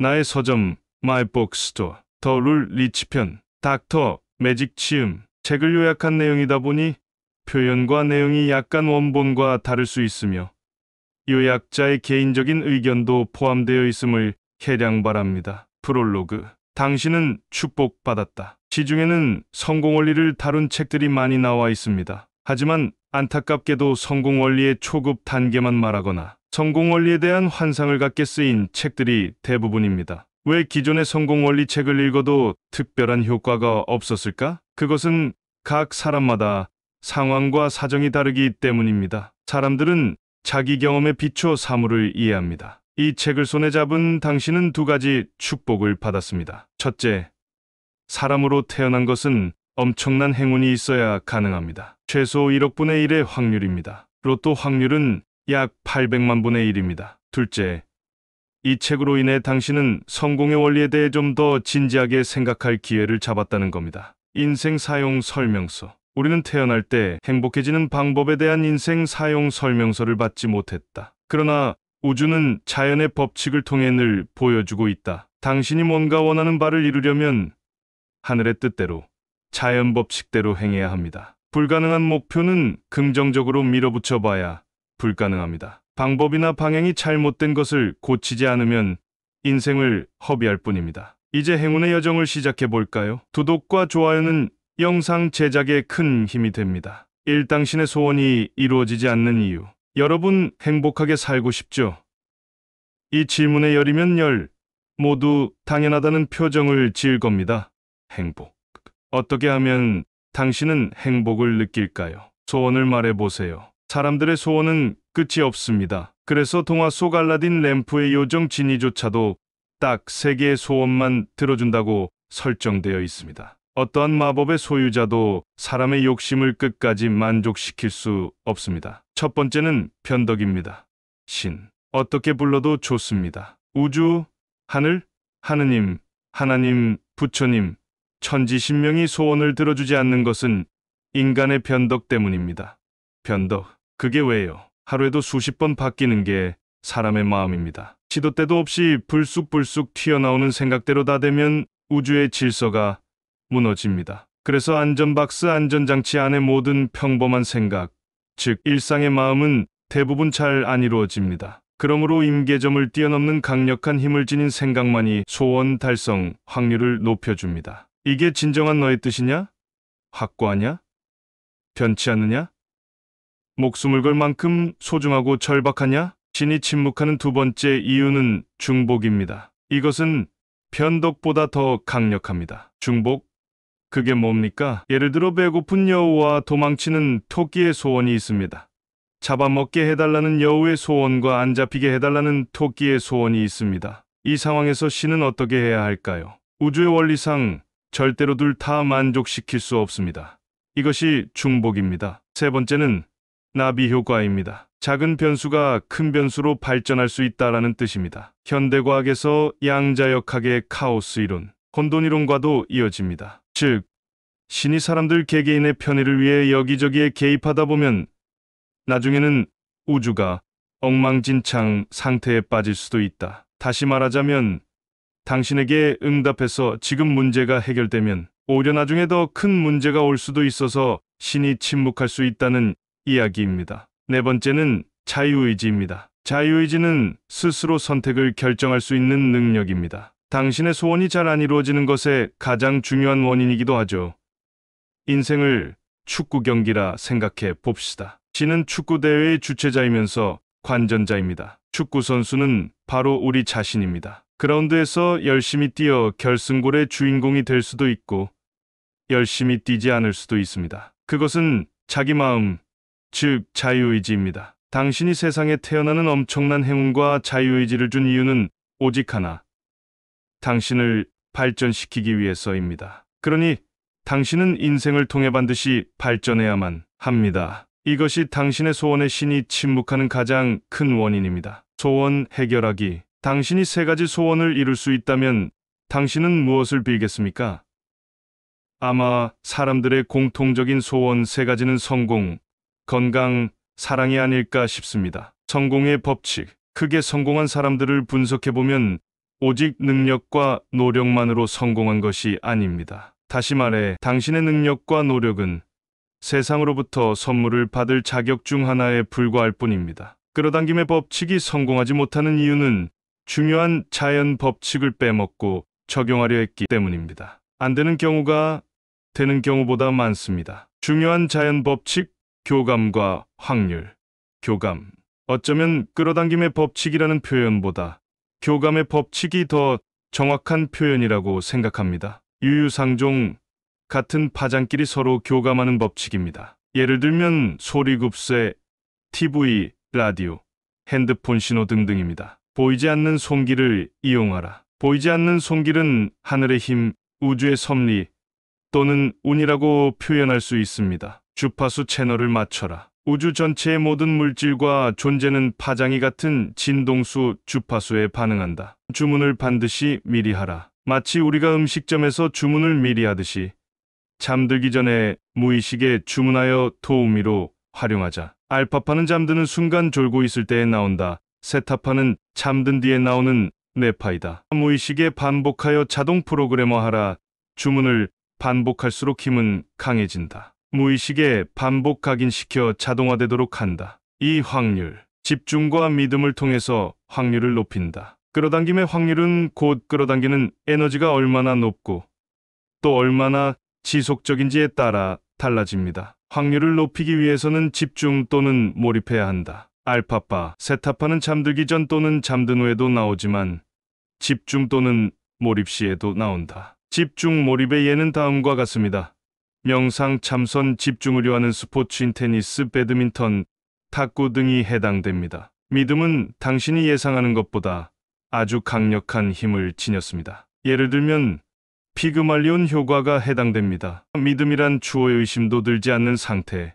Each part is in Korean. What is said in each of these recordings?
나의 서점, 마이 북스토어, 더 룰 리치 편, 닥터 매직 치음 책을 요약한 내용이다 보니 표현과 내용이 약간 원본과 다를 수 있으며 요약자의 개인적인 의견도 포함되어 있음을 개량 바랍니다. 프롤로그. 당신은 축복받았다. 시중에는 성공 원리를 다룬 책들이 많이 나와 있습니다. 하지만 안타깝게도 성공 원리의 초급 단계만 말하거나 성공 원리에 대한 환상을 갖게 쓰인 책들이 대부분입니다. 왜 기존의 성공 원리 책을 읽어도 특별한 효과가 없었을까? 그것은 각 사람마다 상황과 사정이 다르기 때문입니다. 사람들은 자기 경험에 비춰 사물을 이해합니다. 이 책을 손에 잡은 당신은 두 가지 축복을 받았습니다. 첫째, 사람으로 태어난 것은 엄청난 행운이 있어야 가능합니다. 최소 1억 분의 1의 확률입니다. 로또 확률은 약 800만 분의 1입니다. 둘째, 이 책으로 인해 당신은 성공의 원리에 대해 좀 더 진지하게 생각할 기회를 잡았다는 겁니다. 인생 사용 설명서. 우리는 태어날 때 행복해지는 방법에 대한 인생 사용 설명서를 받지 못했다. 그러나 우주는 자연의 법칙을 통해 늘 보여주고 있다. 당신이 뭔가 원하는 바를 이루려면 하늘의 뜻대로, 자연 법칙대로 행해야 합니다. 불가능한 목표는 긍정적으로 밀어붙여 봐야 불가능합니다. 방법이나 방향이 잘못된 것을 고치지 않으면 인생을 허비할 뿐입니다. 이제 행운의 여정을 시작해 볼까요? 구독과 좋아요는 영상 제작에 큰 힘이 됩니다. 1. 당신의 소원이 이루어지지 않는 이유. 여러분 행복하게 살고 싶죠? 이 질문에 열이면 열 모두 당연하다는 표정을 지을 겁니다. 행복. 어떻게 하면 당신은 행복을 느낄까요? 소원을 말해보세요. 사람들의 소원은 끝이 없습니다. 그래서 동화 속 알라딘 램프의 요정 지니조차도 딱 3개의 소원만 들어준다고 설정되어 있습니다. 어떠한 마법의 소유자도 사람의 욕심을 끝까지 만족시킬 수 없습니다. 첫 번째는 변덕입니다. 신. 어떻게 불러도 좋습니다. 우주, 하늘, 하느님, 하나님, 부처님, 천지신명이 소원을 들어주지 않는 것은 인간의 변덕 때문입니다. 변덕. 그게 왜요? 하루에도 수십 번 바뀌는 게 사람의 마음입니다. 시도 때도 없이 불쑥불쑥 튀어나오는 생각대로 다 되면 우주의 질서가 무너집니다. 그래서 안전박스 안전장치 안의 모든 평범한 생각, 즉 일상의 마음은 대부분 잘 안 이루어집니다. 그러므로 임계점을 뛰어넘는 강력한 힘을 지닌 생각만이 소원 달성 확률을 높여줍니다. 이게 진정한 너의 뜻이냐? 확고하냐? 변치 않느냐? 목숨을 걸 만큼 소중하고 절박하냐? 신이 침묵하는 두 번째 이유는 중복입니다. 이것은 변덕보다 더 강력합니다. 중복? 그게 뭡니까? 예를 들어 배고픈 여우와 도망치는 토끼의 소원이 있습니다. 잡아먹게 해달라는 여우의 소원과 안 잡히게 해달라는 토끼의 소원이 있습니다. 이 상황에서 신은 어떻게 해야 할까요? 우주의 원리상 절대로 둘 다 만족시킬 수 없습니다. 이것이 중복입니다. 세 번째는 나비 효과입니다. 작은 변수가 큰 변수로 발전할 수 있다라는 뜻입니다. 현대과학에서 양자역학의 카오스 이론, 혼돈 이론과도 이어집니다. 즉, 신이 사람들 개개인의 편의를 위해 여기저기에 개입하다 보면 나중에는 우주가 엉망진창 상태에 빠질 수도 있다. 다시 말하자면 당신에게 응답해서 지금 문제가 해결되면 오히려 나중에 더 큰 문제가 올 수도 있어서 신이 침묵할 수 있다는 이야기입니다. 네 번째는 자유의지입니다. 자유의지는 스스로 선택을 결정할 수 있는 능력입니다. 당신의 소원이 잘 안 이루어지는 것의 가장 중요한 원인이기도 하죠. 인생을 축구 경기라 생각해 봅시다. 신은 축구 대회의 주최자이면서 관전자입니다. 축구 선수는 바로 우리 자신입니다. 그라운드에서 열심히 뛰어 결승골의 주인공이 될 수도 있고 열심히 뛰지 않을 수도 있습니다. 그것은 자기 마음, 즉 자유의지입니다. 당신이 세상에 태어나는 엄청난 행운과 자유의지를 준 이유는 오직 하나, 당신을 발전시키기 위해서입니다. 그러니 당신은 인생을 통해 반드시 발전해야만 합니다. 이것이 당신의 소원에 신이 침묵하는 가장 큰 원인입니다. 소원 해결하기. 당신이 3가지 소원을 이룰 수 있다면 당신은 무엇을 빌겠습니까? 아마 사람들의 공통적인 소원 3가지는 성공, 건강, 사랑이 아닐까 싶습니다. 성공의 법칙. 크게 성공한 사람들을 분석해보면 오직 능력과 노력만으로 성공한 것이 아닙니다. 다시 말해, 당신의 능력과 노력은 세상으로부터 선물을 받을 자격 중 하나에 불과할 뿐입니다. 끌어당김의 법칙이 성공하지 못하는 이유는 중요한 자연 법칙을 빼먹고 적용하려 했기 때문입니다. 안 되는 경우가 되는 경우보다 많습니다. 중요한 자연 법칙, 교감과 확률. 교감. 어쩌면 끌어당김의 법칙이라는 표현보다 교감의 법칙이 더 정확한 표현이라고 생각합니다. 유유상종, 같은 파장끼리 서로 교감하는 법칙입니다. 예를 들면 소리급세, TV, 라디오, 핸드폰 신호 등등입니다. 보이지 않는 손길을 이용하라. 보이지 않는 손길은 하늘의 힘, 우주의 섭리 또는 운이라고 표현할 수 있습니다. 주파수 채널을 맞춰라. 우주 전체의 모든 물질과 존재는 파장이 같은 진동수 주파수에 반응한다. 주문을 반드시 미리 하라. 마치 우리가 음식점에서 주문을 미리 하듯이 잠들기 전에 무의식에 주문하여 도우미로 활용하자. 알파파는 잠드는 순간 졸고 있을 때에 나온다. 세타파는 잠든 뒤에 나오는 뇌파이다. 무의식에 반복하여 자동 프로그래머하라. 주문을 반복할수록 힘은 강해진다. 무의식에 반복 각인시켜 자동화되도록 한다. 이 확률, 집중과 믿음을 통해서 확률을 높인다. 끌어당김의 확률은 곧 끌어당기는 에너지가 얼마나 높고 또 얼마나 지속적인지에 따라 달라집니다. 확률을 높이기 위해서는 집중 또는 몰입해야 한다. 알파파, 세타파는 잠들기 전 또는 잠든 후에도 나오지만 집중 또는 몰입 시에도 나온다. 집중 몰입의 예는 다음과 같습니다. 명상, 참선, 집중을 요하는 스포츠인 테니스, 배드민턴, 탁구 등이 해당됩니다. 믿음은 당신이 예상하는 것보다 아주 강력한 힘을 지녔습니다. 예를 들면 피그말리온 효과가 해당됩니다. 믿음이란 추호의 의심도 들지 않는 상태,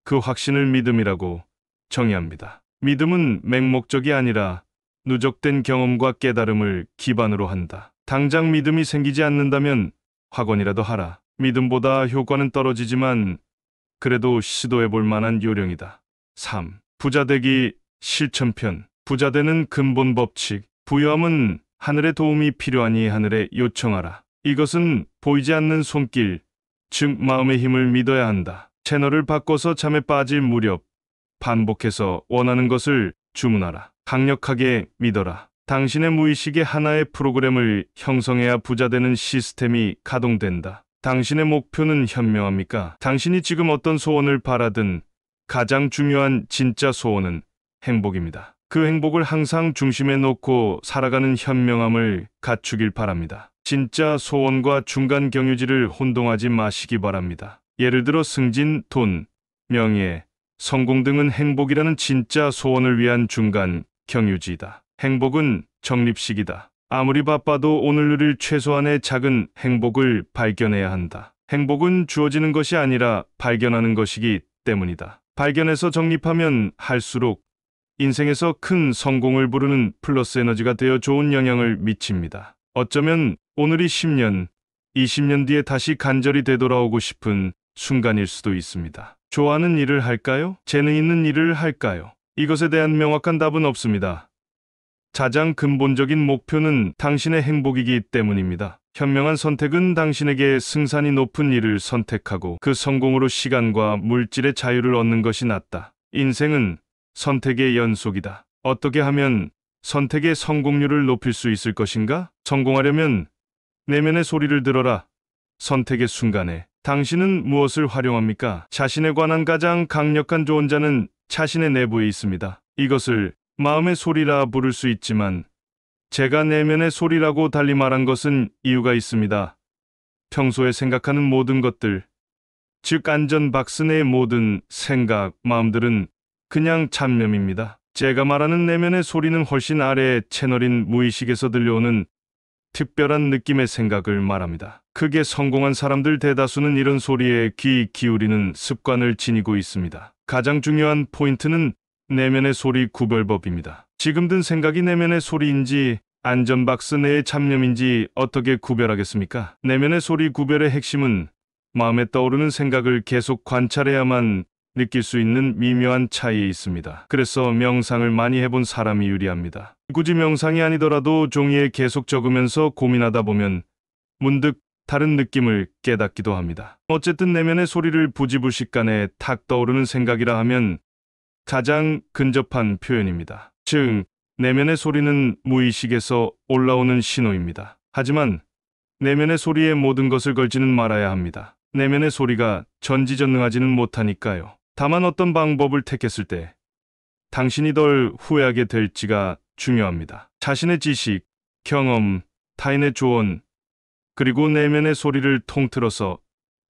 그 확신을 믿음이라고 정의합니다. 믿음은 맹목적이 아니라 누적된 경험과 깨달음을 기반으로 한다. 당장 믿음이 생기지 않는다면 학원이라도 하라. 믿음보다 효과는 떨어지지만 그래도 시도해 볼 만한 요령이다. 3. 부자되기 실천편. 부자되는 근본 법칙. 부유함은 하늘의 도움이 필요하니 하늘에 요청하라. 이것은 보이지 않는 손길, 즉 마음의 힘을 믿어야 한다. 채널을 바꿔서 잠에 빠질 무렵 반복해서 원하는 것을 주문하라. 강력하게 믿어라. 당신의 무의식에 하나의 프로그램을 형성해야 부자되는 시스템이 가동된다. 당신의 목표는 현명합니까? 당신이 지금 어떤 소원을 바라든 가장 중요한 진짜 소원은 행복입니다. 그 행복을 항상 중심에 놓고 살아가는 현명함을 갖추길 바랍니다. 진짜 소원과 중간 경유지를 혼동하지 마시기 바랍니다. 예를 들어 승진, 돈, 명예, 성공 등은 행복이라는 진짜 소원을 위한 중간 경유지이다. 행복은 적립식이다. 아무리 바빠도 오늘 누릴 최소한의 작은 행복을 발견해야 한다. 행복은 주어지는 것이 아니라 발견하는 것이기 때문이다. 발견해서 적립하면 할수록 인생에서 큰 성공을 부르는 플러스 에너지가 되어 좋은 영향을 미칩니다. 어쩌면 오늘이 10년, 20년 뒤에 다시 간절히 되돌아오고 싶은 순간일 수도 있습니다. 좋아하는 일을 할까요? 재능 있는 일을 할까요? 이것에 대한 명확한 답은 없습니다. 가장 근본적인 목표는 당신의 행복이기 때문입니다. 현명한 선택은 당신에게 승산이 높은 일을 선택하고 그 성공으로 시간과 물질의 자유를 얻는 것이 낫다. 인생은 선택의 연속이다. 어떻게 하면 선택의 성공률을 높일 수 있을 것인가? 성공하려면 내면의 소리를 들어라. 선택의 순간에 당신은 무엇을 활용합니까? 자신에 관한 가장 강력한 조언자는 자신의 내부에 있습니다. 이것을 마음의 소리라 부를 수 있지만 제가 내면의 소리라고 달리 말한 것은 이유가 있습니다. 평소에 생각하는 모든 것들, 즉 안전박스 내의 모든 생각, 마음들은 그냥 잡념입니다. 제가 말하는 내면의 소리는 훨씬 아래의 채널인 무의식에서 들려오는 특별한 느낌의 생각을 말합니다. 크게 성공한 사람들 대다수는 이런 소리에 귀 기울이는 습관을 지니고 있습니다. 가장 중요한 포인트는 내면의 소리 구별법입니다. 지금 든 생각이 내면의 소리인지 안전박스 내의 잡념인지 어떻게 구별하겠습니까? 내면의 소리 구별의 핵심은 마음에 떠오르는 생각을 계속 관찰해야만 느낄 수 있는 미묘한 차이에 있습니다. 그래서 명상을 많이 해본 사람이 유리합니다. 굳이 명상이 아니더라도 종이에 계속 적으면서 고민하다 보면 문득 다른 느낌을 깨닫기도 합니다. 어쨌든 내면의 소리를 부지불식간에 탁 떠오르는 생각이라 하면 가장 근접한 표현입니다. 즉, 내면의 소리는 무의식에서 올라오는 신호입니다. 하지만 내면의 소리에 모든 것을 걸지는 말아야 합니다. 내면의 소리가 전지전능하지는 못하니까요. 다만 어떤 방법을 택했을 때 당신이 덜 후회하게 될지가 중요합니다. 자신의 지식, 경험, 타인의 조언, 그리고 내면의 소리를 통틀어서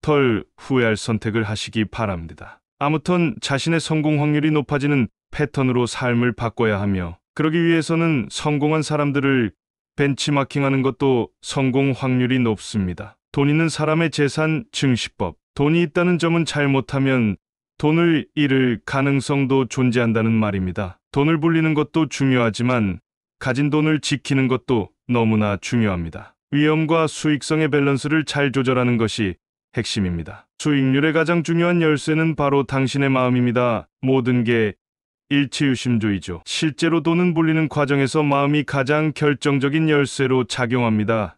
덜 후회할 선택을 하시기 바랍니다. 아무튼 자신의 성공 확률이 높아지는 패턴으로 삶을 바꿔야 하며, 그러기 위해서는 성공한 사람들을 벤치마킹하는 것도 성공 확률이 높습니다. 돈 있는 사람의 재산 증시법. 돈이 있다는 점은 잘못하면 돈을 잃을 가능성도 존재한다는 말입니다. 돈을 불리는 것도 중요하지만 가진 돈을 지키는 것도 너무나 중요합니다. 위험과 수익성의 밸런스를 잘 조절하는 것이 핵심입니다. 수익률의 가장 중요한 열쇠는 바로 당신의 마음입니다. 모든 게 일치유심조이죠. 실제로 돈은 불리는 과정에서 마음이 가장 결정적인 열쇠로 작용합니다.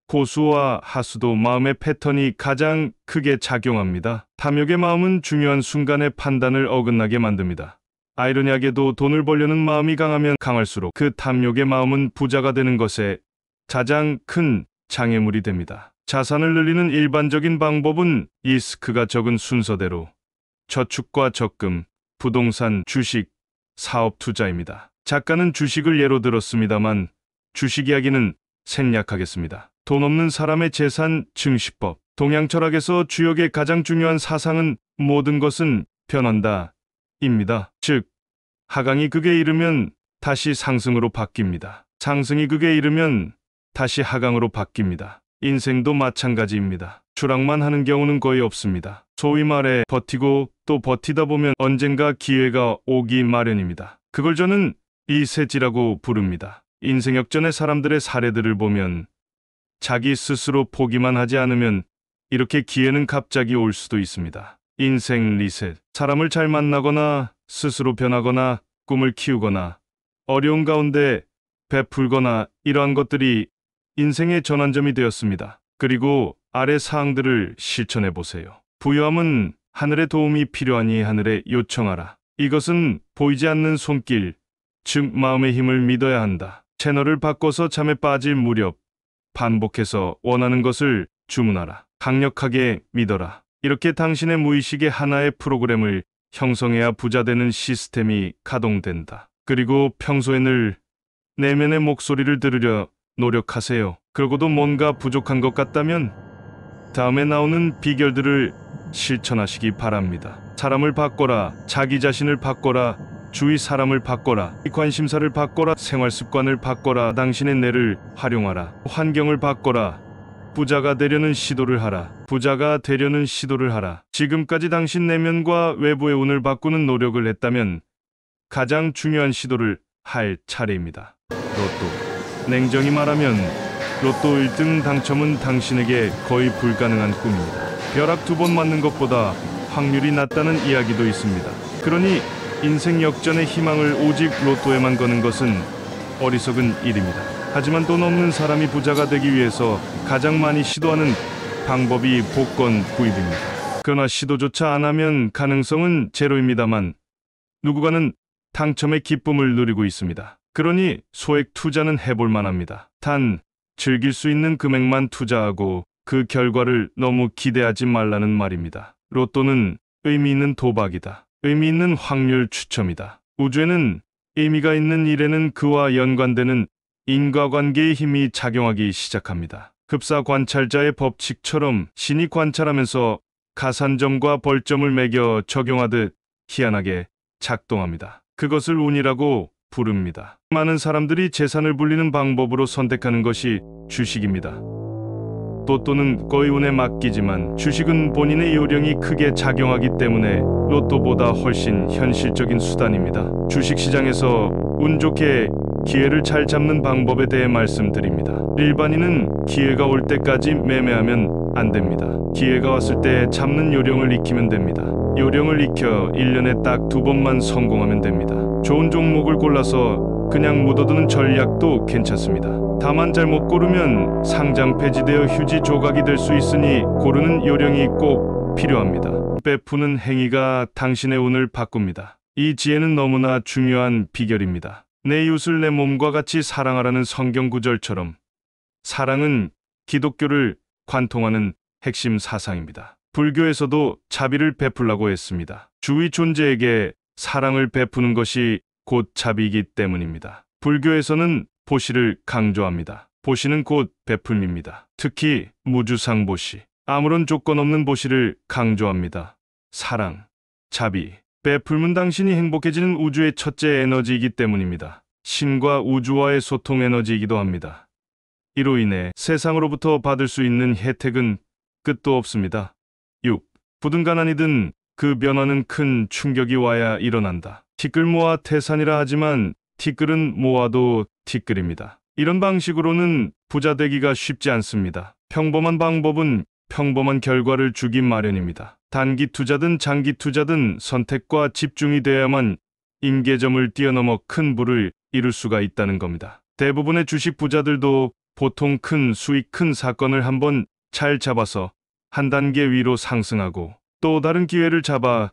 고수와 하수도 마음의 패턴이 가장 크게 작용합니다. 탐욕의 마음은 중요한 순간의 판단을 어긋나게 만듭니다. 아이러니하게도 돈을 벌려는 마음이 강하면 강할수록 그 탐욕의 마음은 부자가 되는 것에 가장 큰 장애물이 됩니다. 자산을 늘리는 일반적인 방법은 리스크가 적은 순서대로 저축과 적금, 부동산, 주식, 사업 투자입니다. 작가는 주식을 예로 들었습니다만 주식 이야기는 생략하겠습니다. 돈 없는 사람의 재산 증시법. 동양 철학에서 주역의 가장 중요한 사상은 모든 것은 변한다 입니다. 즉, 하강이 극에 이르면 다시 상승으로 바뀝니다. 상승이 극에 이르면 다시 하강으로 바뀝니다. 인생도 마찬가지입니다. 추락만 하는 경우는 거의 없습니다. 소위 말해 버티고 또 버티다 보면 언젠가 기회가 오기 마련입니다. 그걸 저는 리셋이라고 부릅니다. 인생 역전의 사람들의 사례들을 보면 자기 스스로 포기만 하지 않으면 이렇게 기회는 갑자기 올 수도 있습니다. 인생 리셋. 사람을 잘 만나거나 스스로 변하거나 꿈을 키우거나 어려운 가운데 베풀거나 이러한 것들이 인생의 전환점이 되었습니다. 그리고 아래 사항들을 실천해 보세요. 부유함은 하늘의 도움이 필요하니 하늘에 요청하라. 이것은 보이지 않는 손길, 즉 마음의 힘을 믿어야 한다. 채널을 바꿔서 잠에 빠질 무렵 반복해서 원하는 것을 주문하라. 강력하게 믿어라. 이렇게 당신의 무의식의 하나의 프로그램을 형성해야 부자 되는 시스템이 가동된다. 그리고 평소에 늘 내면의 목소리를 들으려 노력하세요. 그러고도 뭔가 부족한 것 같다면 다음에 나오는 비결들을 실천하시기 바랍니다. 사람을 바꿔라. 자기 자신을 바꿔라. 주위 사람을 바꿔라. 관심사를 바꿔라. 생활 습관을 바꿔라. 당신의 뇌를 활용하라. 환경을 바꿔라. 부자가 되려는 시도를 하라. 부자가 되려는 시도를 하라. 지금까지 당신 내면과 외부의 운을 바꾸는 노력을 했다면 가장 중요한 시도를 할 차례입니다. 로또. 냉정히 말하면 로또 1등 당첨은 당신에게 거의 불가능한 꿈입니다. 벼락 2번 맞는 것보다 확률이 낮다는 이야기도 있습니다. 그러니 인생 역전의 희망을 오직 로또에만 거는 것은 어리석은 일입니다. 하지만 돈 없는 사람이 부자가 되기 위해서 가장 많이 시도하는 방법이 복권 구입입니다. 그러나 시도조차 안 하면 가능성은 제로입니다만 누군가는 당첨의 기쁨을 누리고 있습니다. 그러니 소액 투자는 해볼 만합니다. 단 즐길 수 있는 금액만 투자하고 그 결과를 너무 기대하지 말라는 말입니다. 로또는 의미 있는 도박이다. 의미 있는 확률 추첨이다. 우주에는 의미가 있는 일에는 그와 연관되는 인과관계의 힘이 작용하기 시작합니다. 흡사 관찰자의 법칙처럼 신이 관찰하면서 가산점과 벌점을 매겨 적용하듯 희한하게 작동합니다. 그것을 운이라고 부릅니다. 많은 사람들이 재산을 불리는 방법으로 선택하는 것이 주식입니다. 로또는 거의 운에 맡기지만 주식은 본인의 요령이 크게 작용하기 때문에 로또보다 훨씬 현실적인 수단입니다. 주식시장에서 운 좋게 기회를 잘 잡는 방법에 대해 말씀드립니다. 일반인은 기회가 올 때까지 매매하면 안 됩니다. 기회가 왔을 때 잡는 요령을 익히면 됩니다. 요령을 익혀 1년에 딱 2번만 성공하면 됩니다. 좋은 종목을 골라서 그냥 묻어두는 전략도 괜찮습니다. 다만 잘못 고르면 상장 폐지되어 휴지 조각이 될 수 있으니 고르는 요령이 꼭 필요합니다. 베푸는 행위가 당신의 운을 바꿉니다. 이 지혜는 너무나 중요한 비결입니다. 내 이웃을 내 몸과 같이 사랑하라는 성경 구절처럼 사랑은 기독교를 관통하는 핵심 사상입니다. 불교에서도 자비를 베풀라고 했습니다. 주위 존재에게 사랑을 베푸는 것이 곧 자비이기 때문입니다. 불교에서는 보시를 강조합니다. 보시는 곧 베풀입니다. 특히 무주상 보시, 아무런 조건 없는 보시를 강조합니다. 사랑, 자비, 베풀면 당신이 행복해지는 우주의 첫째 에너지이기 때문입니다. 신과 우주와의 소통 에너지이기도 합니다. 이로 인해 세상으로부터 받을 수 있는 혜택은 끝도 없습니다. 6. 부든 가난이든 그 변화는 큰 충격이 와야 일어난다. 티끌 모아 태산이라 하지만 티끌은 모아도 티끌입니다. 이런 방식으로는 부자 되기가 쉽지 않습니다. 평범한 방법은 평범한 결과를 주기 마련입니다. 단기 투자든 장기 투자든 선택과 집중이 되어야만 임계점을 뛰어넘어 큰 부를 이룰 수가 있다는 겁니다. 대부분의 주식 부자들도 보통 큰 수익, 큰 사건을 한번 잘 잡아서 한 단계 위로 상승하고 또 다른 기회를 잡아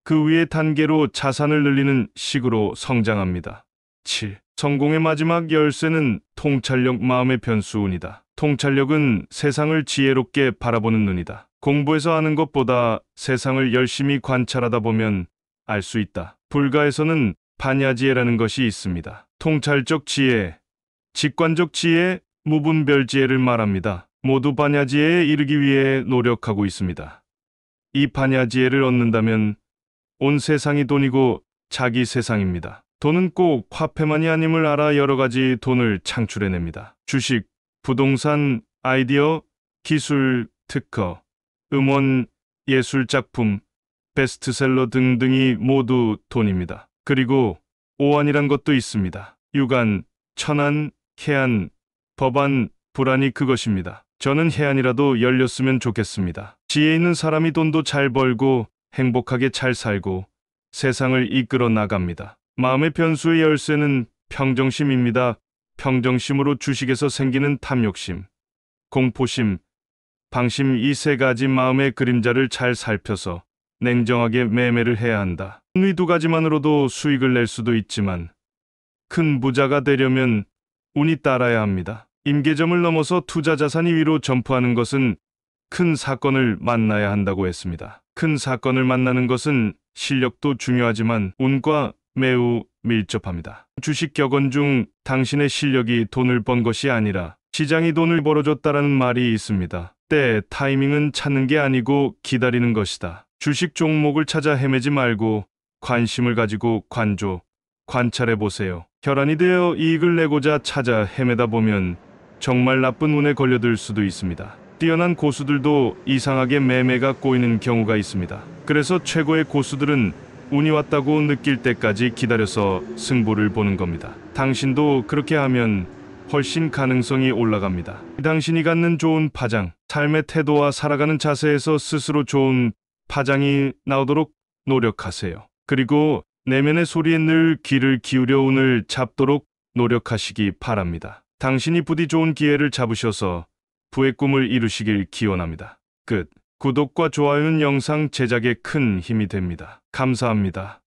그 위의 단계로 자산을 늘리는 식으로 성장합니다. 7. 성공의 마지막 열쇠는 통찰력, 마음의 변수운이다. 통찰력은 세상을 지혜롭게 바라보는 눈이다. 공부해서 아는 것보다 세상을 열심히 관찰하다 보면 알 수 있다. 불가에서는 반야지혜라는 것이 있습니다. 통찰적 지혜, 직관적 지혜, 무분별 지혜를 말합니다. 모두 반야지혜에 이르기 위해 노력하고 있습니다. 이 반야지혜를 얻는다면 온 세상이 돈이고 자기 세상입니다. 돈은 꼭 화폐만이 아님을 알아 여러 가지 돈을 창출해냅니다. 주식, 부동산, 아이디어, 기술, 특허, 음원, 예술작품, 베스트셀러 등등이 모두 돈입니다. 그리고 오한이란 것도 있습니다. 유관, 천안, 해안, 법안, 불안이 그것입니다. 저는 해안이라도 열렸으면 좋겠습니다. 지혜 있는 사람이 돈도 잘 벌고 행복하게 잘 살고 세상을 이끌어 나갑니다. 마음의 변수의 열쇠는 평정심입니다. 평정심으로 주식에서 생기는 탐욕심, 공포심, 방심 이 세 가지 마음의 그림자를 잘 살펴서 냉정하게 매매를 해야 한다. 이 두 가지만으로도 수익을 낼 수도 있지만 큰 부자가 되려면 운이 따라야 합니다. 임계점을 넘어서 투자 자산이 위로 점프하는 것은 큰 사건을 만나야 한다고 했습니다. 큰 사건을 만나는 것은 실력도 중요하지만 운과 매우 밀접합니다. 주식 격언 중 당신의 실력이 돈을 번 것이 아니라 시장이 돈을 벌어줬다라는 말이 있습니다. 때, 타이밍은 찾는 게 아니고 기다리는 것이다. 주식 종목을 찾아 헤매지 말고 관심을 가지고 관찰해 보세요. 혈안이 되어 이익을 내고자 찾아 헤매다 보면 정말 나쁜 운에 걸려들 수도 있습니다. 뛰어난 고수들도 이상하게 매매가 꼬이는 경우가 있습니다. 그래서 최고의 고수들은 운이 왔다고 느낄 때까지 기다려서 승부를 보는 겁니다. 당신도 그렇게 하면 훨씬 가능성이 올라갑니다. 당신이 갖는 좋은 파장, 삶의 태도와 살아가는 자세에서 스스로 좋은 파장이 나오도록 노력하세요. 그리고 내면의 소리에 늘 귀를 기울여 운을 잡도록 노력하시기 바랍니다. 당신이 부디 좋은 기회를 잡으셔서 부의 꿈을 이루시길 기원합니다. 끝. 구독과 좋아요는 영상 제작에 큰 힘이 됩니다. 감사합니다.